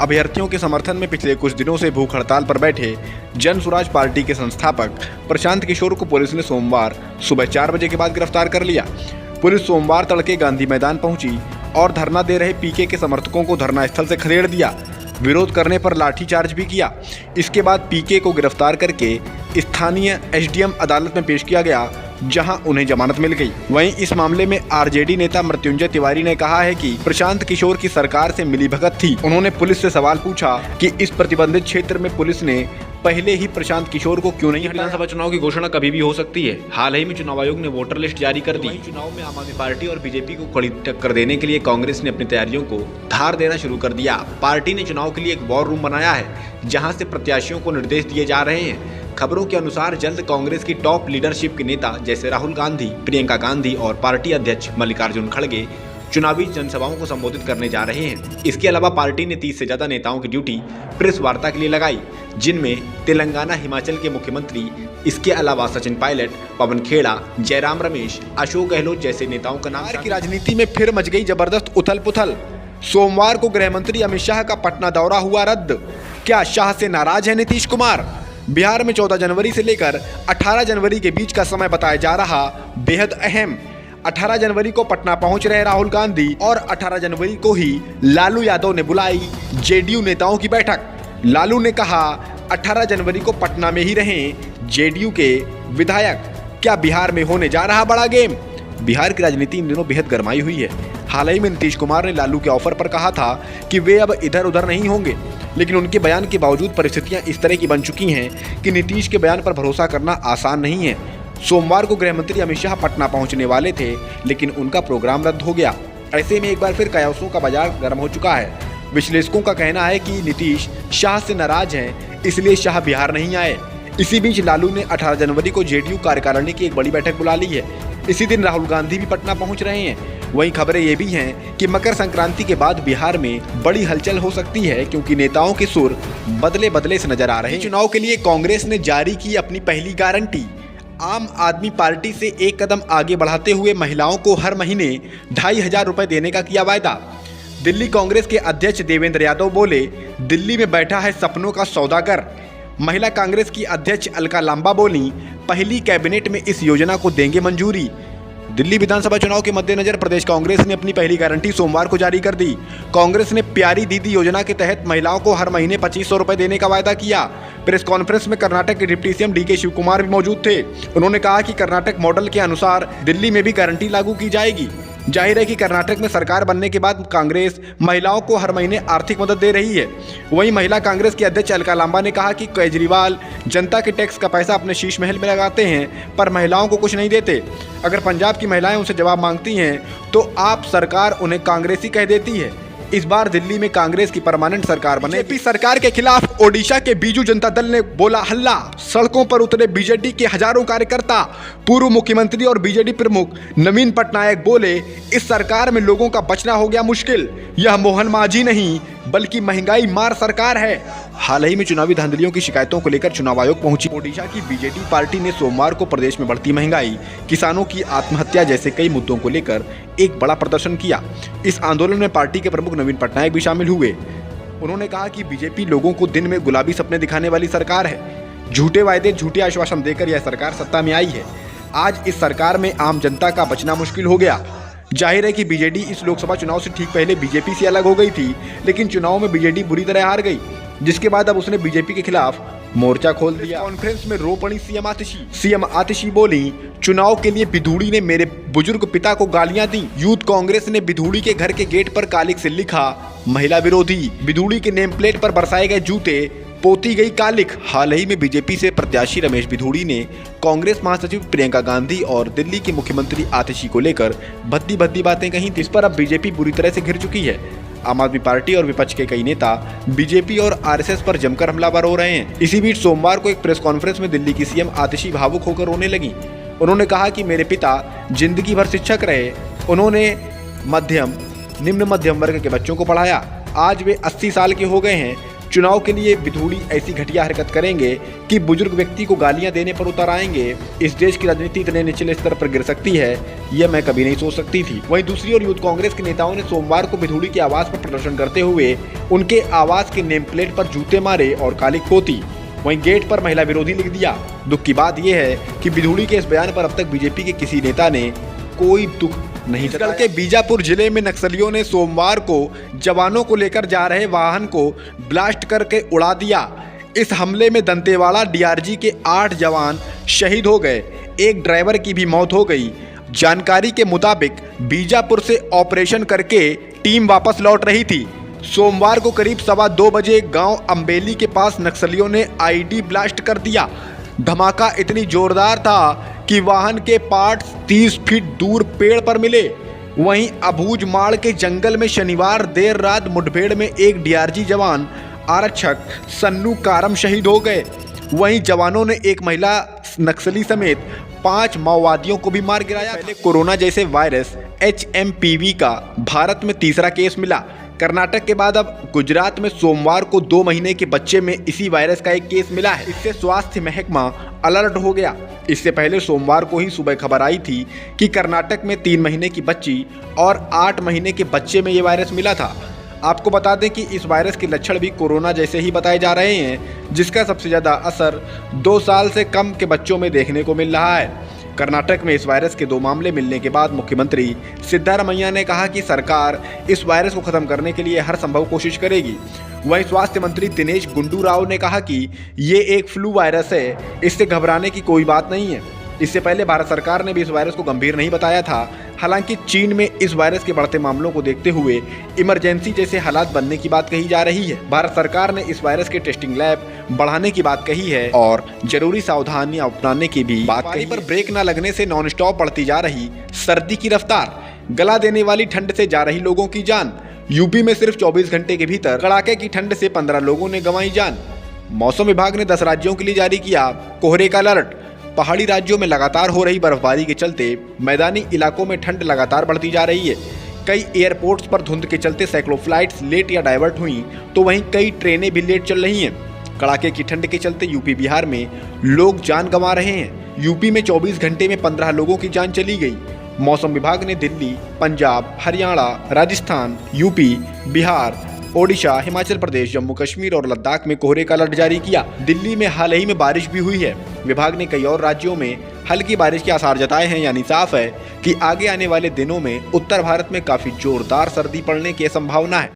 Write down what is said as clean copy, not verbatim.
अभ्यर्थियों के समर्थन में पिछले कुछ दिनों से भूख हड़ताल पर बैठे जन स्वराज पार्टी के संस्थापक प्रशांत किशोर को पुलिस ने सोमवार सुबह 4 बजे के बाद गिरफ्तार कर लिया। पुलिस सोमवार तड़के गांधी मैदान पहुंची और धरना दे रहे पीके के समर्थकों को धरना स्थल से खदेड़ दिया। विरोध करने पर लाठीचार्ज भी किया। इसके बाद पीके को गिरफ्तार करके स्थानीय एसडीएम अदालत में पेश किया गया, जहां उन्हें जमानत मिल गई। वहीं इस मामले में आरजेडी नेता मृत्युंजय तिवारी ने कहा है कि प्रशांत किशोर की सरकार से मिलीभगत थी। उन्होंने पुलिस से सवाल पूछा कि इस प्रतिबंधित क्षेत्र में पुलिस ने पहले ही प्रशांत किशोर को क्यों नहीं हटाया। विधानसभा चुनाव की घोषणा कभी भी हो सकती है। हाल ही में चुनाव आयोग ने वोटर लिस्ट जारी कर दी। चुनाव में आम आदमी पार्टी और बीजेपी को कड़ी टक्कर देने के लिए कांग्रेस ने अपनी तैयारियों को धार देना शुरू कर दिया। पार्टी ने चुनाव के लिए एक वॉर रूम बनाया है, जहां से प्रत्याशियों को निर्देश दिए जा रहे हैं। खबरों के अनुसार जल्द कांग्रेस की टॉप लीडरशिप के नेता जैसे राहुल गांधी, प्रियंका गांधी और पार्टी अध्यक्ष मल्लिकार्जुन खड़गे चुनावी जनसभाओं को संबोधित करने जा रहे हैं। इसके अलावा पार्टी ने 30 से ज्यादा नेताओं की ड्यूटी प्रेस वार्ता के लिए लगाई, जिनमें तेलंगाना, हिमाचल के मुख्यमंत्री, इसके अलावा सचिन पायलट, पवन खेड़ा, जयराम रमेश, अशोक गहलोत जैसे नेताओं का नाम। बिहार की राजनीति में फिर मच गई जबरदस्त उथल पुथल। सोमवार को गृह मंत्री अमित शाह का पटना दौरा हुआ रद्द। क्या शाह से नाराज है नीतीश कुमार? बिहार में 14 जनवरी से लेकर 18 जनवरी के बीच का समय बताया जा रहा बेहद अहम। 18 जनवरी को पटना पहुंच रहे राहुल गांधी और 18 जनवरी को ही लालू यादव ने बुलाई जेडीयू नेताओं की बैठक। लालू ने कहा 18 जनवरी को पटना में ही रहें जेडीयू के विधायक। क्या बिहार में होने जा रहा बड़ा गेम? बिहार की राजनीति इन दिनों बेहद गरमाई हुई है। हाल ही में नीतीश कुमार ने लालू के ऑफर पर कहा था कि वे अब इधर उधर नहीं होंगे, लेकिन उनके बयान के बावजूद परिस्थितियां इस तरह की बन चुकी हैं कि नीतीश के बयान पर भरोसा करना आसान नहीं है। सोमवार को गृह मंत्री अमित शाह पटना पहुंचने वाले थे, लेकिन उनका प्रोग्राम रद्द हो गया। ऐसे में एक बार फिर कयासों का बाजार गर्म हो चुका है। विश्लेषकों का कहना है कि नीतीश शाह से नाराज हैं, इसलिए शाह बिहार नहीं आए। इसी बीच लालू ने 18 जनवरी को जेडीयू कार्यकारिणी की एक बड़ी बैठक बुला ली है। इसी दिन राहुल गांधी भी पटना पहुंच रहे हैं। वहीं खबरें ये भी हैं कि मकर संक्रांति के बाद बिहार में बड़ी हलचल हो सकती है, क्योंकि नेताओं के सुर बदले बदले से नजर आ रहे हैं। चुनाव के लिए कांग्रेस ने जारी की अपनी पहली गारंटी। आम आदमी पार्टी से एक कदम आगे बढ़ाते हुए महिलाओं को हर महीने 2,500 रुपए देने का किया वायदा। दिल्ली कांग्रेस के अध्यक्ष देवेंद्र यादव बोले, दिल्ली में बैठा है सपनों का सौदागर। महिला कांग्रेस की अध्यक्ष अलका लांबा बोली, पहली कैबिनेट में इस योजना को देंगे मंजूरी। दिल्ली विधानसभा चुनाव के मद्देनजर प्रदेश कांग्रेस ने अपनी पहली गारंटी सोमवार को जारी कर दी। कांग्रेस ने प्यारी दीदी योजना के तहत महिलाओं को हर महीने 2,500 रुपए देने का वायदा किया। प्रेस कॉन्फ्रेंस में कर्नाटक के deputy CM DK Shivakumar भी मौजूद थे। उन्होंने कहा कि कर्नाटक मॉडल के अनुसार दिल्ली में भी गारंटी लागू की जाएगी। जाहिर है कि कर्नाटक में सरकार बनने के बाद कांग्रेस महिलाओं को हर महीने आर्थिक मदद दे रही है। वहीं महिला कांग्रेस की अध्यक्ष अलका लांबा ने कहा कि केजरीवाल जनता के टैक्स का पैसा अपने शीश महल में लगाते हैं, पर महिलाओं को कुछ नहीं देते। अगर पंजाब की महिलाएं उनसे जवाब मांगती हैं तो आप सरकार उन्हें कांग्रेसी कह देती है। इस बार दिल्ली में कांग्रेस की परमानेंट सरकार बने। बीजेपी सरकार के खिलाफ ओडिशा के बीजू जनता दल ने बोला हल्ला। सड़कों पर उतरे बीजेडी के हजारों कार्यकर्ता। पूर्व मुख्यमंत्री और बीजेडी प्रमुख नवीन पटनायक बोले, इस सरकार में लोगों का बचना हो गया मुश्किल। यह मोहन मांझी नहीं बल्कि महंगाई मार सरकार है। हाल ही में चुनावी धांधलियों की शिकायतों को लेकर चुनाव आयोग पहुंची ओडिशा की बीजेडी पार्टी ने सोमवार को प्रदेश में बढ़ती महंगाई, किसानों की आत्महत्या जैसे कई मुद्दों को लेकर एक बड़ा प्रदर्शन किया। इस आंदोलन में पार्टी के प्रमुख नवीन पटनायक भी शामिल हुए। उन्होंने कहा कि बीजेपी लोगों को दिन में गुलाबी सपने दिखाने वाली सरकार है। झूठे वायदे, झूठे आश्वासन देकर यह सरकार सत्ता में आई है। आज इस सरकार में आम जनता का बचना मुश्किल हो गया। जाहिर है कि बीजेडी इस लोकसभा चुनाव से ठीक पहले बीजेपी से अलग हो गई थी, लेकिन चुनाव में बीजेडी बुरी तरह हार गई, जिसके बाद अब उसने बीजेपी के खिलाफ मोर्चा खोल दिया। कॉन्फ्रेंस में रो पड़ी सीएम आतिशी बोली, चुनाव के लिए बिधूड़ी ने मेरे बुजुर्ग पिता को गालियां दी। यूथ कांग्रेस ने बिधूड़ी के घर के गेट पर कालिक से लिखा महिला विरोधी। बिधूड़ी के नेम प्लेट पर बरसाए गए जूते, पोती गई कालिक। हाल ही में बीजेपी से प्रत्याशी रमेश बिधूड़ी ने कांग्रेस महासचिव प्रियंका गांधी और दिल्ली के मुख्यमंत्री आतिशी को लेकर भद्दी भद्दी बातें कही। इस पर अब बीजेपी बुरी तरह से घिर चुकी है। आम आदमी पार्टी और विपक्ष के कई नेता बीजेपी और आरएसएस पर जमकर हमलावर हो रहे हैं। इसी बीच सोमवार को एक प्रेस कॉन्फ्रेंस में दिल्ली की सीएम आतिशी भावुक होकर रोने लगी। उन्होंने कहा कि मेरे पिता जिंदगी भर शिक्षक रहे। उन्होंने निम्न मध्यम वर्ग के बच्चों को पढ़ाया। आज वे 80 साल के हो गए हैं। चुनाव के लिए विधूड़ी ऐसी घटिया हरकत करेंगे कि बुजुर्ग व्यक्ति को गालियां देने पर उतर आएंगे। इस देश की राजनीति इतने निचले स्तर पर गिर सकती है, यह मैं कभी नहीं सोच सकती थी। वहीं दूसरी ओर यूथ कांग्रेस के नेताओं ने सोमवार को विधूड़ी के आवास पर प्रदर्शन करते हुए उनके आवास के नेम प्लेट पर जूते मारे और काली पोती। वहीं गेट पर महिला विरोधी लिख दिया। दुख की बात यह है कि विधूड़ी के इस बयान पर अब तक बीजेपी के किसी नेता ने कोई दुख नहीं जताया। के बीजापुर जिले में नक्सलियों ने सोमवार को जवानों को लेकर जा रहे वाहन को ब्लास्ट करके उड़ा दिया। इस हमले में दंतेवाड़ा डीआरजी के 8 जवान शहीद हो गए, एक ड्राइवर की भी मौत हो गई। जानकारी के मुताबिक बीजापुर से ऑपरेशन करके टीम वापस लौट रही थी। सोमवार को करीब 2:15 बजे गांव अम्बेली के पास नक्सलियों ने आईडी ब्लास्ट कर दिया। धमाका इतनी जोरदार था कि वाहन के पार्ट्स 30 फीट दूर पेड़ पर मिले। वहीं अबूझ माड़ के जंगल में शनिवार देर रात मुठभेड़ में एक डीआरजी जवान आरक्षक सन्नू कारम शहीद हो गए। वहीं जवानों ने एक महिला नक्सली समेत 5 माओवादियों को भी मार गिराया। पहले कोरोना जैसे वायरस HMPV का भारत में तीसरा केस मिला। कर्नाटक के बाद अब गुजरात में सोमवार को 2 महीने के बच्चे में इसी वायरस का एक केस मिला है। इससे स्वास्थ्य महकमा अलर्ट हो गया। इससे पहले सोमवार को ही सुबह खबर आई थी कि कर्नाटक में 3 महीने की बच्ची और 8 महीने के बच्चे में ये वायरस मिला था। आपको बता दें कि इस वायरस के लक्षण भी कोरोना जैसे ही बताए जा रहे हैं, जिसका सबसे ज़्यादा असर 2 साल से कम के बच्चों में देखने को मिल रहा है। कर्नाटक में इस वायरस के 2 मामले मिलने के बाद मुख्यमंत्री सिद्धारमैया ने कहा कि सरकार इस वायरस को खत्म करने के लिए हर संभव कोशिश करेगी। वहीं स्वास्थ्य मंत्री दिनेश गुंडू राव ने कहा कि ये एक फ्लू वायरस है, इससे घबराने की कोई बात नहीं है। इससे पहले भारत सरकार ने भी इस वायरस को गंभीर नहीं बताया था। हालांकि चीन में इस वायरस के बढ़ते मामलों को देखते हुए इमरजेंसी जैसे हालात बनने की बात कही जा रही है। भारत सरकार ने इस वायरस के टेस्टिंग लैब बढ़ाने की बात कही है और जरूरी सावधानियां अपनाने की भी बात कही। पर ब्रेक न लगने से नॉन स्टॉप बढ़ती जा रही सर्दी की रफ्तार, गला देने वाली ठंड से जा रही लोगों की जान। यूपी में सिर्फ 24 घंटे के भीतर कड़ाके की ठंड से 15 लोगों ने गंवाई जान। मौसम विभाग ने 10 राज्यों के लिए जारी किया कोहरे का अलर्ट। पहाड़ी राज्यों में लगातार हो रही बर्फबारी के चलते मैदानी इलाकों में ठंड लगातार बढ़ती जा रही है। कई एयरपोर्ट्स पर धुंध के चलते सैकड़ों फ्लाइट्स लेट या डाइवर्ट हुई, तो वहीं कई ट्रेनें भी लेट चल रही हैं। कड़ाके की ठंड के चलते यूपी बिहार में लोग जान गंवा रहे हैं। यूपी में 24 घंटे में 15 लोगों की जान चली गई। मौसम विभाग ने दिल्ली, पंजाब, हरियाणा, राजस्थान, यूपी, बिहार, ओडिशा, हिमाचल प्रदेश, जम्मू कश्मीर और लद्दाख में कोहरे का अलर्ट जारी किया। दिल्ली में हाल ही में बारिश भी हुई है। विभाग ने कई और राज्यों में हल्की बारिश के आसार जताए हैं, यानी साफ है कि आगे आने वाले दिनों में उत्तर भारत में काफी जोरदार सर्दी पड़ने की संभावना है।